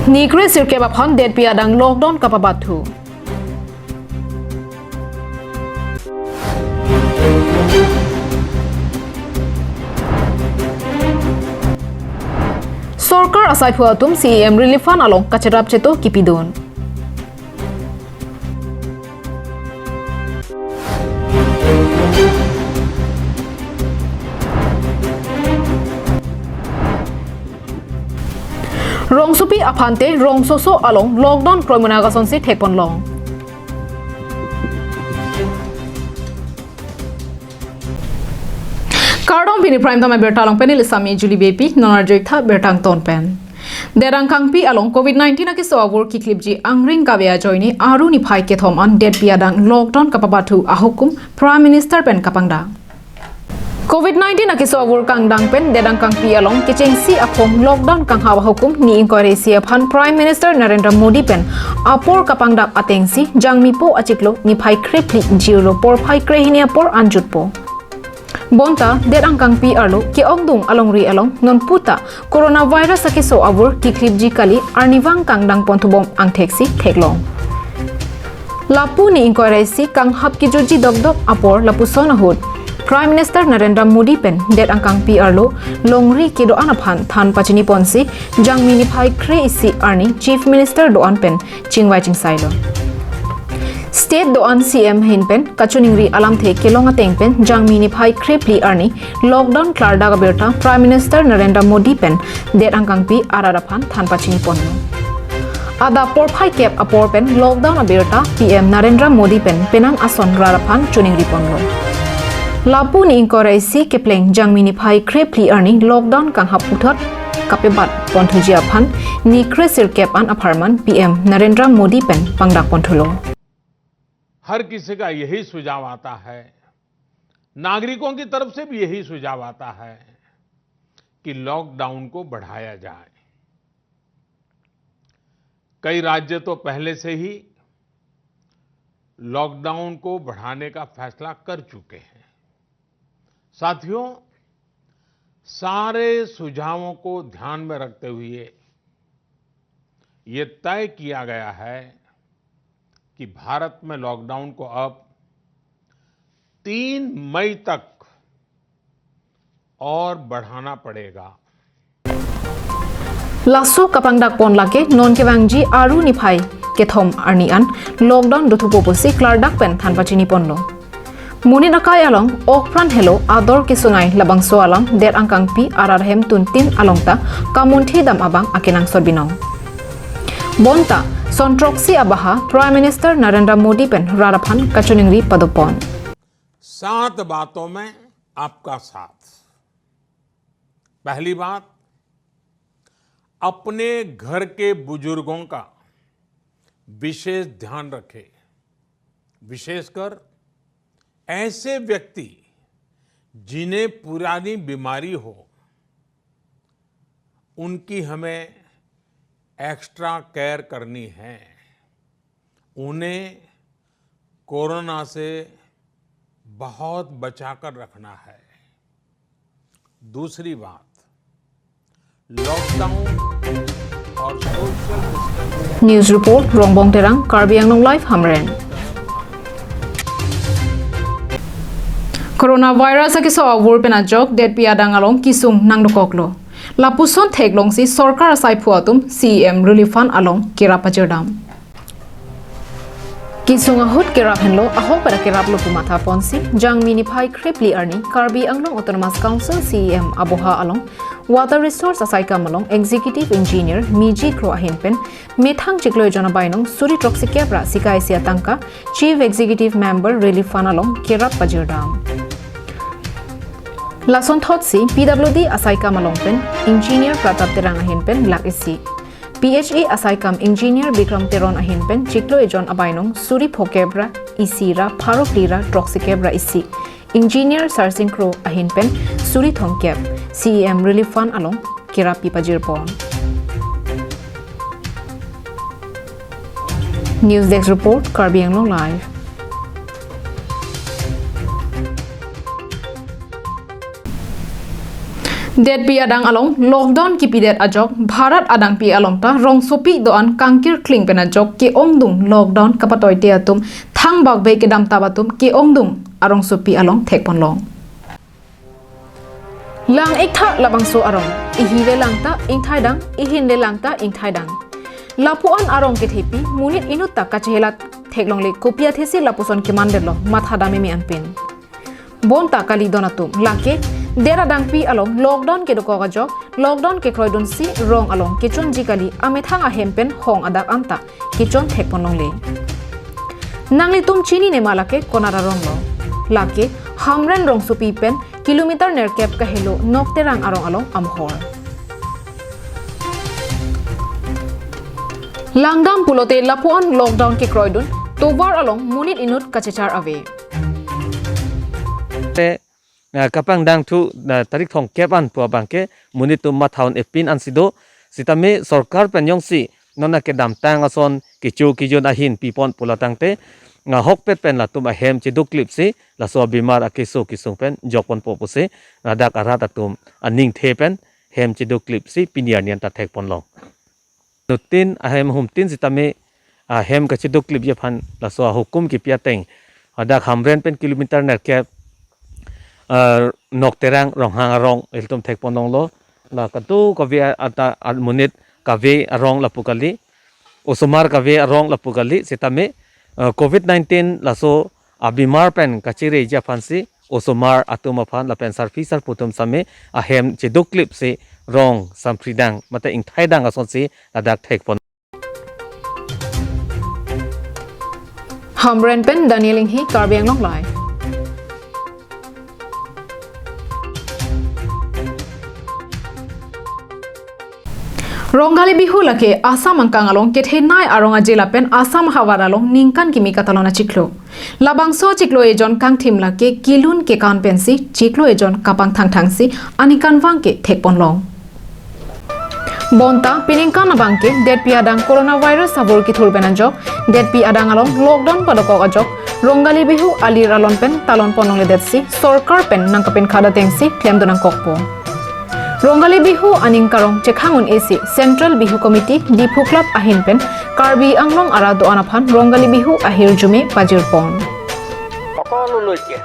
Nigre sirke baphan det piadang lockdown kapabatu. Sorkar asai phuatum CM relief fund along kacharap cheto kipidon. Rong supi aphante rong soso along lockdown kroimuna gasonsi thekpon long. Kardom bini prime time bertalong penil sami Julie BP nonarjoitha bertang ton pen. Derang kangpi along COVID-19 aki sawur ki klipji angring kabya joini aru ni phai ke thom an det piadang lockdown kapabatu ahukum Prime Minister pen kapangda. COVID-19 aki sawur kangdang pen derang kangpi along kechengsi akhom lockdown kang hawa hukum ni inquiry siaphan Prime Minister Narendra Modi pen apor kapangda atengsi jangmipo achiklo ni phai krepli jiro por phai krehinia por anjutpo. Bonta derang kangpi arlo ki ongdung alongri along non puta coronavirus aki so avur ki klipji kali arnivang kangdang pontubom angtheksi theklong. Lapu ni inquiry si kang hap ki juji dogdog apor lapu sonahut Prime Minister Narendra Modi pen det angkang pi arlo longri ke do anaphan than pachini ponsi jangmini phai kre isi arni Chief Minister do an pen chingwai chingsailo State do an CM hin pen kachuningri alam the kelonga teng pen jangmini phai kre pli arni lockdown klarda ga berta Prime Minister Narendra Modi pen det angkang pi araraphan than pachini ponno Ada por phai kep apor pen lockdown aberta PM Narendra Modi pen penang ason raraphan chuningri ponlo Lapu ni inquiry si kepleng jangmini phai krepli arni lockdown kang hap uthot kapebat ponthuji aphan ni kresir kep an aparman PM Narendra Modi pen pangdak ponthulo हर किसी का यही सुझाव आता है नागरिकों की तरफ से भी यही सुझाव आता है कि लॉकडाउन को बढ़ाया जाए कई राज्य तो पहले से ही लॉकडाउन को बढ़ाने का फैसला कर चुके हैं साथियों सारे सुझावों को ध्यान में रखते हुए ये तय किया गया है कि भारत में लॉकडाउन को अब 3 मई तक और बढ़ाना पड़ेगा Lasso kapangdak pon lake non kewangji aru ni phai kethom arni an lockdown duthupo posi klardak pen than pachini ponlo Muni nakai along okpran hello ador kisungai labang so alang der angkang pi ararhem tuntin alongta kamunthi dam abang akinang sorbinong Bonta Sontroksi abaha Prime Minister Narendra Modi pen raraphan kachuningri padopon 7 बातों में आपका साथ पहली बात अपने घर के बुजुर्गों का विशेष ध्यान रखें विशेषकर ऐसे व्यक्ति जिन्हें पुरानी बीमारी हो उनकी हमें एक्स्ट्रा केयर करनी है उन्हें कोरोना से बहुत बचाकर रखना है दूसरी बात लॉकडाउन और social distancing News report Rongbong Terang Karbi Anglong Live Hamren Coronavirus aki so awur pena jok det piadang along kisung nang dokoklo Lapuson theklong si sorkar asai phuatum CM relief fund along kirapajerdam Kisunga hut kirap henlo ahok para kirap lo pumatha ponsi jangmini phai krepli arni Karbi Anglong Autonomous Council CM aboha along Water Resource asai kam along Executive Engineer Miji Kro ahin pen methang chiklo jona bainong suri troxi kepra sikai sia tangka Chief Executive Member relief fund along kirap pajerdam Lason Thotsi PWD asai kam along pen Engineer Pratap Terang ahin pen lak isi PHA asai kam Engineer Bikram Teron ahin pen chiklo ejon abainong suri phokebra isira pharoklira troxikebra isi Engineer Sarsing Kro ahin pen suri thongkep CEM relief fund along kirapi pajirpon News Desk report Karbi Anglong Live Det pi adang along lockdown ki pidet ajok Bharat adang pi along ta rong sopi doan kangkir kling pen ajok ki ongdung lockdown kapatoi te atum thang bak be ke dam tabatum ki ongdung arong sopi along thek pon long lang ek tha labang so arong ihi le lang ta ing thai dang ihin le lang ta ing thai dang lapuan arong ke thepi munit inut ta ka chehela thek long le kopia thesi lapuson ki mandelo matha dame mi anpin bon ta kali donatum lake dera dang pi along lockdown ke doko ga jok lockdown ke kroidon si rong along ke chon jikali amethang a hempen hong adak amta ke chon thek pon long le nangli tum chini ne malake konara rong lo lake hamren rong supi pen kilometer ner kep ka helo nokte rang arong along amhor langdam pulote lapuan lockdown ke kroidon tobar along munit inut kachechar ave kapang dang thu tarik thong kepan pu bangke munit tu mathaun epin ansido sitame sarkar penyong si nona ke dam tang ason kichu kijon ahin pipon pulatang te nga hok pet pen la tum ahem chi du clip si la so bimar akiso kisung pen jokon po puse radak arat atum aning the pen hem chi du clip si pinian nian ta thek pon long nutin ahem hum tin sitame ahem ka chi du clip je phan la so hukum ki pia teng adak hamren pen kilometer ner ke nok terang rong hang arong eltum thek ponong lo la katu ka ve ata munit ka ve arong la pukali osumar ka ve arong la pukali sitame covid-19 la so abimar pen kachire ja fansi osumar atuma phan la pen sarfisar putum same ahem che do clip se rong sampridang mata ing thaidang ason si adak thek pon hamren pen danieling hi karbiang long lai Rongali bihu lake Assam angkang along kethenai aronga jela pen Assam hawar along ningkan kimi katalona chiklo labangso chiklo ejon kang thim lake kilun ke kan pensi chiklo ejon kapang thang si anikan wangke thekpon long bonta piningkan abangke det pi adang coronavirus sabor ki thurben anjok det pi adang along lockdown padoko ajok rongali bihu alir alon pen talon ponong le detsi sarkar pen nangkapen khada tengsi klem donang kokpo Rongali bihu aning karong chekhangun AC Central Bihu Committee Dipu Club ahin pen Karbi Anglong arado anaphan Rongali bihu ahir jume pajir pon সকলোলৈকে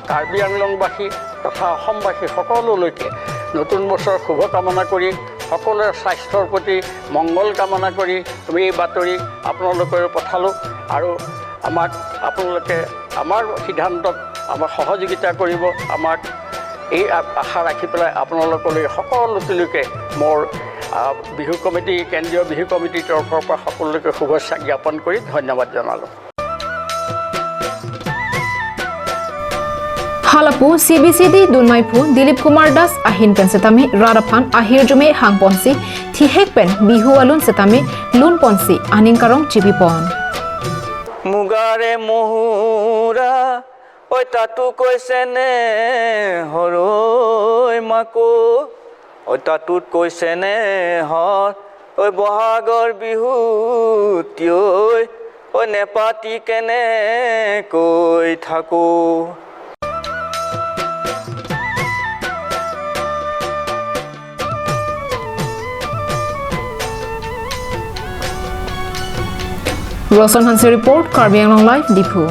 কাৰ্বি আংলংবাসী তথা অসমবাসী সকলোলৈকে নতুন বছৰ শুভকামনা কৰি সকলোৰে স্বাস্থ্যৰ প্ৰতি মংগল কামনা কৰি আমি এই বাতৰি আপোনালোকৰ পঠালোঁ আৰু আমাক আপোনালোকে আমাৰ সিদ্ধান্তত আমাক সহযোগিতা কৰিব আমাক এই আশা ৰাখি পেলাই আপোনালোকলৈ সকলোলৈকে মোৰ বিহু কমিটি কেন্দ্ৰীয় বিহু কমিটিৰ তৰফৰ পৰা সকলোলৈকে শুভেচ্ছা জ্ঞাপন কৰি ধন্যবাদ জনালোঁ Halapu CBCD Dunmaipu Dilip Kumar Das ahin pen setami Radaphan ahir jume hang ponsi thihek pen bihu alun setami lun ponsi aning karong chibi pon Mugare mohura oi tatu koise ne horoi mako oi tatut koise ne hor oi bohagor bihu tioi oi nepati kene koi thako Rosan Hansi report Karbi Anglong Live Dipu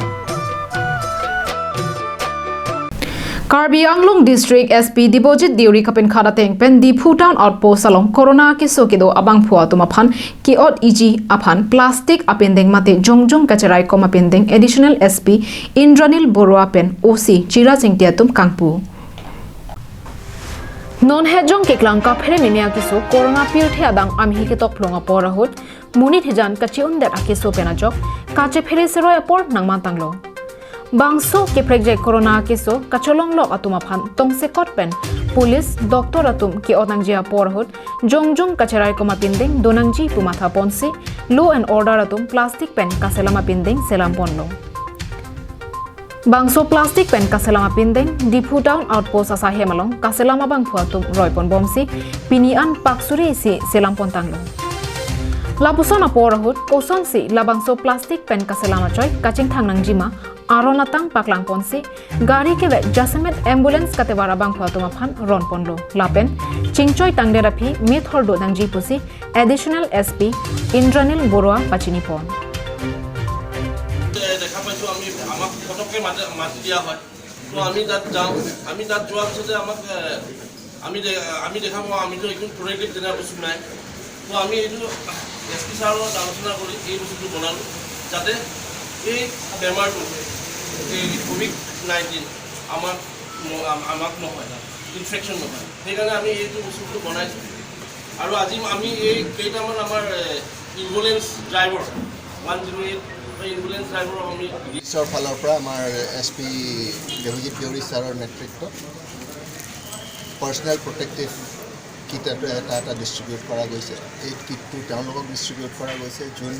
Karbi Anglong District SP Dibojit Diuri Kapin Khada Tengpen Dipu Town Outpost along Corona ke sokido abang phua tumaphan ki ot eg aphan plastic apendeng mate jongjong kacharai koma pendeng additional SP Indranil Borua pen OC Chira Chengtiatum Kangpu Non hejong ke klangka phere memia kiso corona pirthe adang amhi ke tok plonga porahut munit hejan kachiun dat akiso penajok kache phere seroi apor nangman tanglo bangso ke prekje corona kiso kacholong lok atuma phan tongse kot pen police doctor atum ki otangjia porahut jongjong kacherai koma pindeng donangji pumatha ponsi law and order atum plastic pen kaselama pindeng selam ponlo Bangso plastic pen kaselama pindeng Dipu Town Outpost asa hemalong kaselama bang phuatum roipon bomsi pinian paksuri si selampon tanglo Lapuson apor hut koson si labangso plastik pen kaselama choy kaching thang nang jima aron atang paklang ponsi gari ke ve jasemet ambulance kate warabang phatuma phan ron ponlo lapen chingchoi tangdera phi mit holdo dang ji pusi additional SP Indranil Borua pachini pon দেখা পাইছোঁ আমি আমাক ফটককৈ মাতি দিয়া হয় তো আমি তাত যাওঁ আমি তাত যোৱাৰ পিছতে আমাক আমি দেখা পাওঁ আমিতো একদম প্ৰডাক্টিভ তেনে বস্তু নাই তো আমি এইটো SP ছাৰৰ লগত আলোচনা কৰি এই বস্তুটো বনালোঁ যাতে এই বেমাৰটো এই COVID-19 আমাক নহয় ইনফেকশ্যন নহয় সেইকাৰণে আমি এইটো বস্তুটো বনাইছোঁ আৰু আজি আমি এই কেইটামান আমাৰ এম্বুলেঞ্চ ড্ৰাইভাৰ 108 এম্বুলেঞ্চ ড্ৰাইভাৰ আমি ঈশ্বৰৰ ফালৰ পৰা আমাৰ SP দেৱজিৎ দেউৰী ছাৰৰ নেতৃত্বত পাৰ্চনেল প্ৰটেক্টিভ কিট এটা ডিষ্ট্ৰিবিউট কৰা গৈছে এই কিটটো তেওঁলোকক ডিষ্ট্ৰিবিউট কৰা গৈছে যোন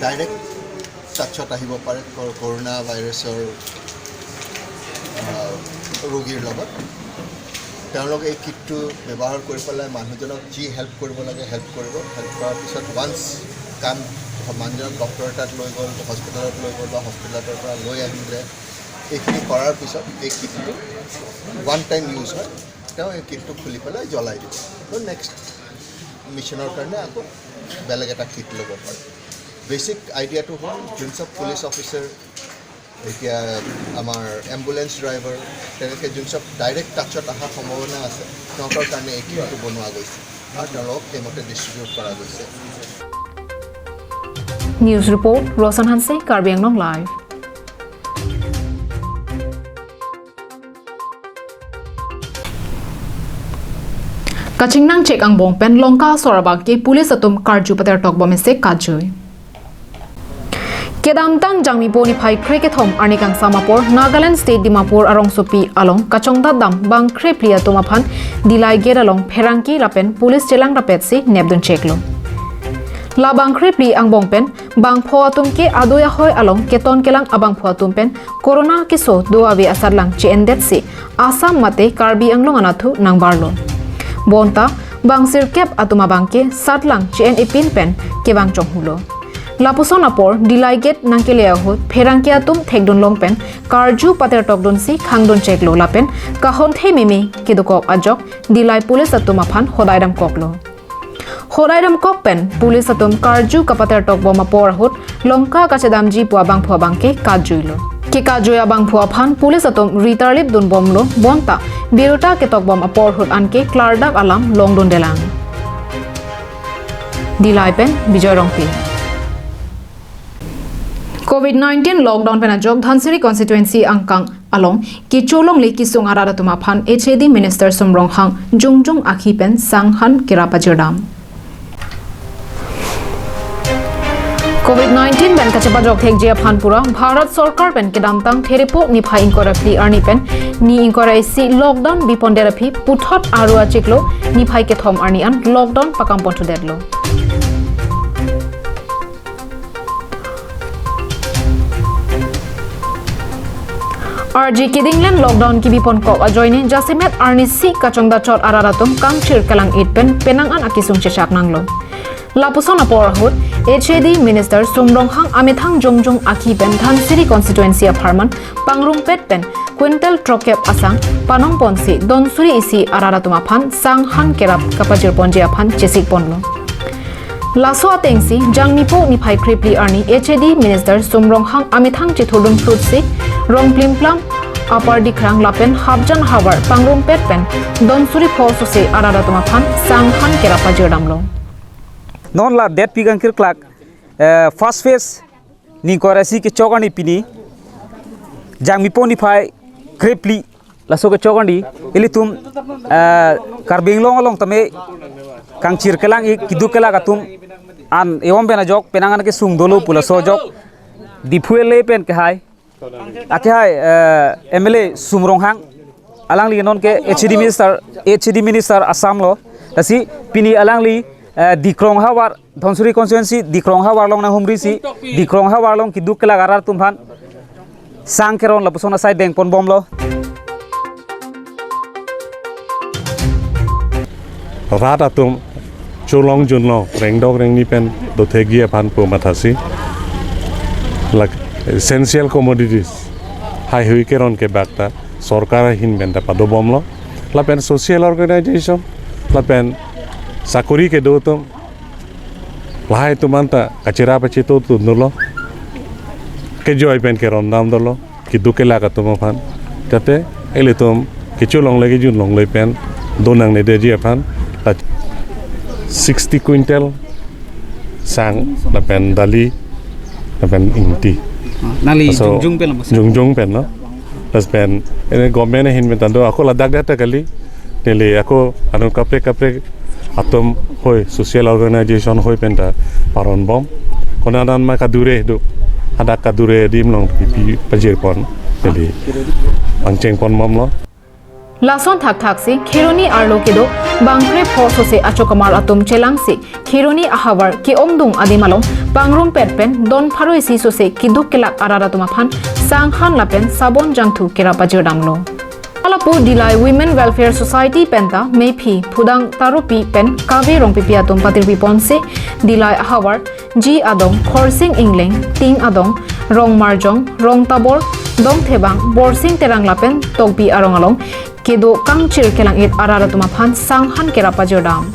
ডাইৰেক্ট টাচত আহিব পাৰে কৰোণা ভাইৰাছৰ ৰোগীৰ লগত তেওঁলোকে এই কিটটো ব্যৱহাৰ কৰি পেলাই মানুহজনক যি হেল্প কৰিব লাগে হেল্প কৰিব হেল্প কৰাৰ পিছত ওৱান্স কাম মানুহজনক ডক্টৰ তাত লৈ গ'ল হস্পিটেলত লৈ গ'ল বা হস্পিটেলৰ পৰা লৈ আহিলে এইখিনি কৰাৰ পিছত এই কিটটো ওৱান টাইম ইউজ হয় তেওঁ এই কিটটো খুলি পেলাই জ্বলাই দিব তো নেক্সট মিছনৰ কাৰণে আকৌ বেলেগ এটা কিট ল'ব পাৰে বেচিক আইডিয়াটো হ'ল যোন চব পুলিচ অফিচাৰ এতিয়া আমাৰ এম্বুলেঞ্চ ড্ৰাইভাৰ তেনেকৈ যোন চব ডাইৰেক্ট টাচত অহাৰ সম্ভাৱনা আছে তেওঁলোকৰ কাৰণে এই কিটটো বনোৱা গৈছে আৰু তেওঁলোকক সেইমতে ডিষ্ট্ৰিবিউট কৰা গৈছে News report Rosan Hanse Karbi Anglong live Kaching nang check ang bong pen longka sorabang ke pulis atum karju pater tok bom se kajoi Kedam tang jangmi poni phai kreke thom arnikang samapor Nagaland state Dimapur arong sopi along kachongda dam bang kre plia toma phan dilai ger along pherangki rapen pulis chelang rapet si nebdun cheklo Labang kripli ang bongpen bang phoatum ke adoya hoy along keton kelang abang phoatum pen corona kiso duawi asar lang che endet si asam mate karbi anglong anathu nang barlo bonta bang sirkep atuma bangke satlang che en ipin pen ke bang chonghulo lapuson apor dilai get nangkelea ho pherangke atum thekdon longpen karju pater tokdon si khangdon cheklo lapen kahon the mimi kidokop ajok dilai police atuma phan hodairam koklo Hodairam kokpen pulis atum karju kapater tok boma por hut longka kachedamji pua bang phua bangke kajuilo ke kajoya bang phua phan pulis atum ritarlip dun bomlo bonta biruta ke tok bom apor hut anke klardak alam longdon delang dilaipen bijoy rongpi COVID-19 lockdown pen ajok Dhansiri constituency angkang along ki cholong le kisung arada tuma phan HAD minister Somrong Hang jungjung akhi pen sanghan kirapa jirdam COVID-19 ben kachapa jok thek jia phanpura Bharat Sarkar ben kedam tang therepo ni phai inkora pli arni pen ni inkora isi lockdown bipondera phi puthot arua chiklo ni phai ke thom arni an lockdown pakam pontu dedlo RG Kidingland lockdown ki bipon ko ajoine Jasimet arni si kachongda chot araratum kangchir kalang itpen penang an akisung chechak nanglo Lapuson apor hut HAD Minister Somrong Hang Amithang Jongjong Akhi pen Dhansiri constituency apartment Pangrum pet pen Quintal Trokep Asang Panong Ponsi Donsuri isi araratuma phan Sanghan kerap kapajir ponje aphan chesik ponlo Laso atengsi jangmipo ni phai kripli arni HAD Minister Somrong Hang Amithang chithudum frutsi Rong Plimplam Apar dikrang lapen habjan habar Pangrum pet pen Donsuri phosose araratuma phan Sanghan kerap pajirdamlo non la det pigang kir klak first phase ni korasi ke chogani pini jangmi poni phai krepli laso ke chogani elitum karbing long long tame kangchir kelang ik kidu kela gatum an ewam bena jok penangan ke sung dolo pula so jok difuele pen ke hai ake hai MLA Somrong Hang alang li non ke HAD minister Assam lo tasi pini alang li Dikrong hawar Dhansiri constituency Dikrong hawar long na humri si Dikrong hawar long ki duk kela garar tumphan sang keron la pusona sai deng pon bom lo rata tum long junlo reng dog reng ni pen do thegi pan pu mathasi like essential commodities hai hui ke ron ke bakta sarkar hin benda pado bomlo la pen social organization la pen sakuri ke do to lahai tu manta kachira pachi to tu nulo ke joy pen ke ron dam dolo ki duke la ka tum phan tate ele tum kichu long lagi jun long lei pen donang ne de ji phan 60 quintal sang la pen dali la pen inti nali So, jung pe lamas jung pen no plus pen ene government hin pen tando ako ladak data kali nele ako anu kapre atom hoy social organization hoy pen ta paron bom kona dan ma kadure do ada kadure dim long pi pajir pon nele angcheng pon mom lo Lason thak thak se khironi arlo ke do bangkre phoso se achokamar atum chelang se khironi ahawar ke omdung adimalom pangrum pen don pharoi si so se kiduk kelak arara tuma phan sanghan lapen sabon jangthu kera pajodamlo alapu dilai women welfare society penta mepi phudang taropi pen kabe rong pipia tum patirpi ponse dilai ahawar ji adong khorsing ingleng ting adong rong marjong rong tabor dong thebang borsing terang lapen tokpi arong along kedo kangchir kelang it arara tuma phan sanghan kera pajodam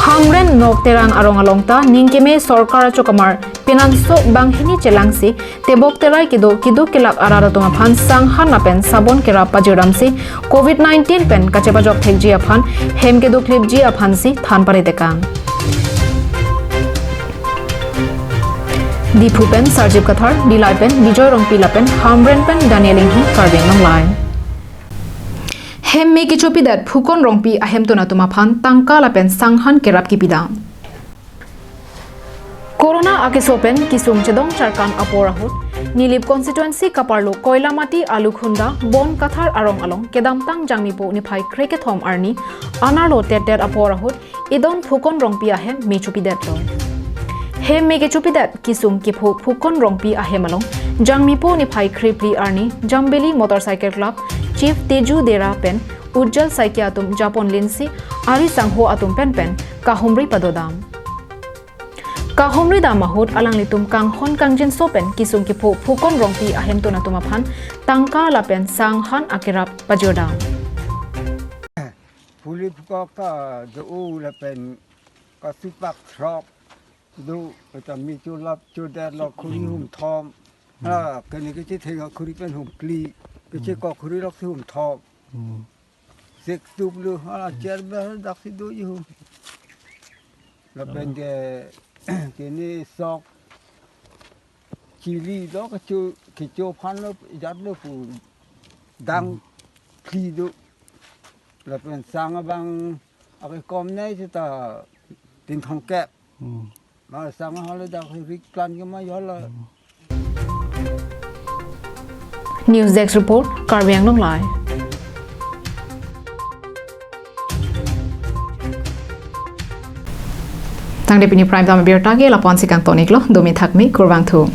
hamren nok terang arong alongta ningkeme sarkar chokamar pinanso banghini chelangsi tebok terai kedo kidu kelak arara tuma phan sanghan lapen sabon kera pajodam si covid-19 pen kachepa jok thekji aphan hem kedo clip ji aphan si than pare dekang Dipu pen Sarjib Kathar, Dilai pen Bijoy Rongpila pen Hamren pen Daniel Inghi Karbeng Longlai Hem me ki chopi dat phukon rongpi ahem to na tuma phan tangka la pen sanghan kerap ki pidam Corona ake sopen kisum chedong charkan aporahut Nilip constituency kaparlo Koilamati Alukhunda Bon Kathar arong along kedamtang jangmipo ni phai kreke thom arni anarlo teter aporahut idon phukon rongpi ahem me chopi dat lo Hem me ke chopi dat kisum ki phukon rongpi ahem along jangmipo ni phai kripli arni Jambeli Motorcycle Club Chief Teju Dera pen Ujjal Saikya atum Japon Linsi Ari Sangho atum pen kahumri padodam kahumri damahut alang litum kanghon kangjin sopen kisum ki phukon rongpi ahem to na tuma phan tangka la pen sanghan akirap pajodam Puli ka do la pen ka sipak throp do ta mi chu lap chu der lo khuri hum thom cái này cái thầy họ khuri pen hum kli cái chế có khuri lok hum thom sek tup lu hala cher be dak si do yu la pen cái này sok chili đó cái chu phan lo jat lo pu dang kli do la pen sang bang cái com này thì ta tin thong kẹp mà sang họ le dak rik plan cái mà yo la News Desk Report Karbeng Longlai Tang de pini prime dam berta ge lapon sikang tonik lo domi thakmi kurwang thu